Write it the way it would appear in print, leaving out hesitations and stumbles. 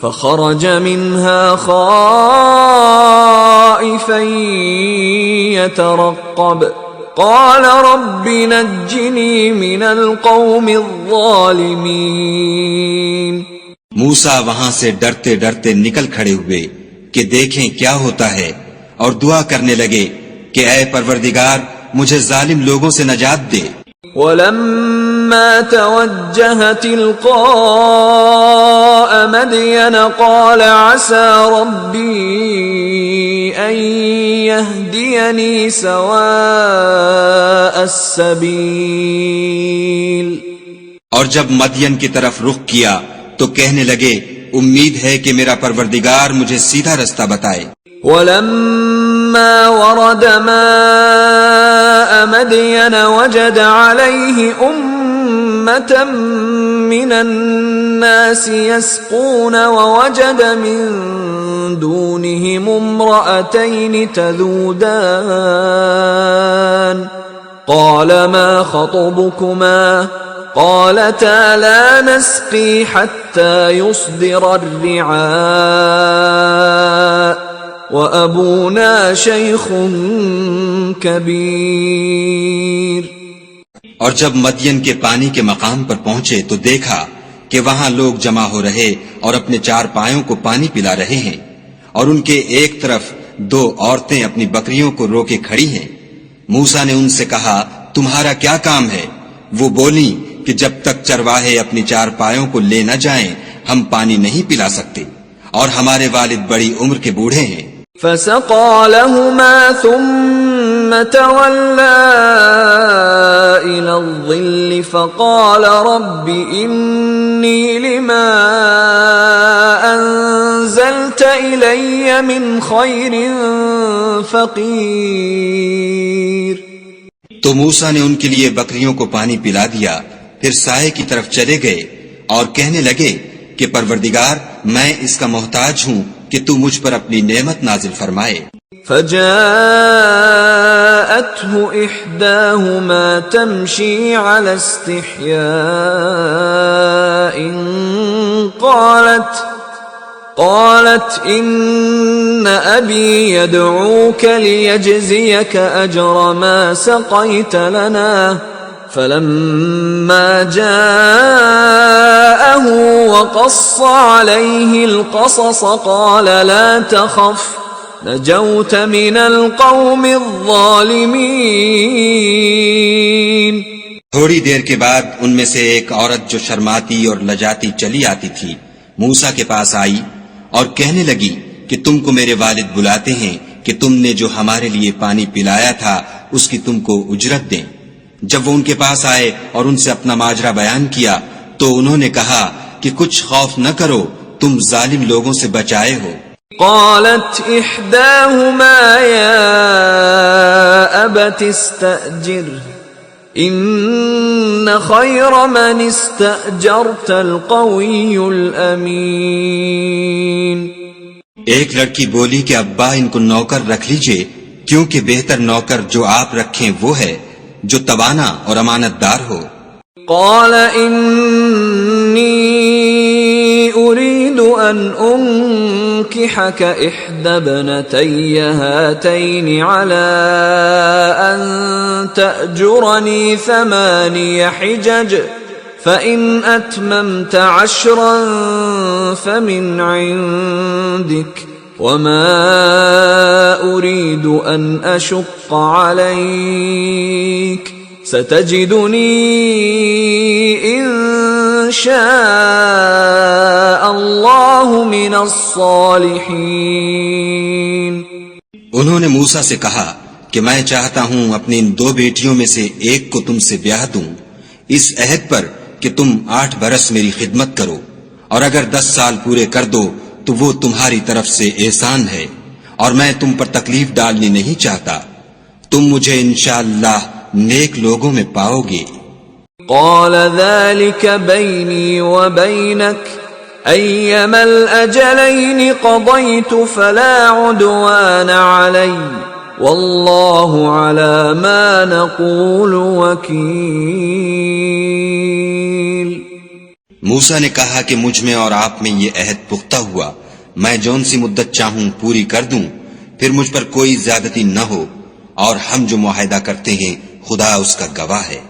فخرج منها خائفا يترقب قال رب نجنی من القوم الظالمین۔ موسیٰ وہاں سے ڈرتے ڈرتے نکل کھڑے ہوئے کہ دیکھیں کیا ہوتا ہے، اور دعا کرنے لگے کہ اے پروردگار مجھے ظالم لوگوں سے نجات دے۔ وَلَمَّا تَوَجَّهَ تِلْقَاءَ مَدْيَنَ قَالَ عَسَى رَبِّي أَن يَهْدِيَنِي سَوَاءَ السَّبِيلِ۔ اور جب مدین کی طرف رخ کیا تو کہنے لگے امید ہے کہ میرا پروردگار مجھے سیدھا رستہ بتائے۔ وَلَمَّا وَرَدَ مَاءَ مَدْيَنَ وَجَدَ عَلَيْهِ أُمَّةً مِّنَ النَّاسِ يَسْقُونَ وَوَجَدَ مِن دُونِهِمُ امْرَأَتَيْنِ تَذُودَانِ قَالَ مَا خَطْبُكُمَا قالتا لا نسقي حتى يصدر الرعاء وأبونا شيخ كبير۔ اور جب مدین کے پانی کے مقام پر پہنچے تو دیکھا کہ وہاں لوگ جمع ہو رہے اور اپنے چار پایوں کو پانی پلا رہے ہیں، اور ان کے ایک طرف دو عورتیں اپنی بکریوں کو روکے کھڑی ہیں۔ موسیٰ نے ان سے کہا تمہارا کیا کام ہے؟ وہ بولیں کہ جب تک چرواہے اپنی چار پایوں کو لے نہ جائیں ہم پانی نہیں پلا سکتے، اور ہمارے والد بڑی عمر کے بوڑھے ہیں۔ فسقى لهما ثم تولى إلى الظل فقال رب إني لما أنزلت إلي من خير فقير۔ تو موسیٰ نے ان کے لیے بکریوں کو پانی پلا دیا، پھر سائے کی طرف چلے گئے اور کہنے لگے کہ پروردگار میں اس کا محتاج ہوں کہ تو مجھ پر اپنی نعمت نازل فرمائے۔ فجاءته إحداهما تمشي على استحياء قالت إن أبي يدعوك ليجزيك أجر ما سقيت لنا فلما جاءه وقص عليه القصص قال لا تخف نجوت من القوم الظالمين۔ تھوڑی دیر کے بعد ان میں سے ایک عورت جو شرماتی اور لجاتی چلی آتی تھی موسیٰ کے پاس آئی اور کہنے لگی کہ تم کو میرے والد بلاتے ہیں کہ تم نے جو ہمارے لیے پانی پلایا تھا اس کی تم کو اجرت دیں۔ جب وہ ان کے پاس آئے اور ان سے اپنا ماجرا بیان کیا تو انہوں نے کہا کہ کچھ خوف نہ کرو، تم ظالم لوگوں سے بچائے ہو۔ قالت احداهما يا ابت استأجره ان خير من استأجرت القوي الامين۔ ایک لڑکی بولی کہ ابا ان کو نوکر رکھ لیجئے، کیونکہ بہتر نوکر جو آپ رکھیں وہ ہے جو توانا اور امانت دار ہو۔ قال انی اريد ان انكحك احدى ابنتي هاتين على ان تأجرني 8 حجج فإن أتممت 10 فمن عندك وما أريد أن أشق عليك ستجدني إن شاء الله من الصالحين۔ انہوں نے موسیٰ سے کہا کہ میں چاہتا ہوں اپنی ان 2 بیٹیوں میں سے ایک کو تم سے بیاہ دوں، اس عہد پر کہ تم 8 برس میری خدمت کرو، اور اگر 10 سال پورے کر دو تو وہ تمہاری طرف سے احسان ہے، اور میں تم پر تکلیف ڈالنی نہیں چاہتا، تم مجھے انشاءاللہ نیک لوگوں میں پاؤ گے۔ قال ذلك بيني وبينك أيما الأجلين قضيت فلا عدوان علي والله على ما نقول وكيل۔ موسیٰ نے کہا کہ مجھ میں اور آپ میں یہ عہد پختہ ہوا، میں جون سی مدت چاہوں پوری کر دوں، پھر مجھ پر کوئی زیادتی نہ ہو، اور ہم جو معاہدہ کرتے ہیں خدا اس کا گواہ ہے۔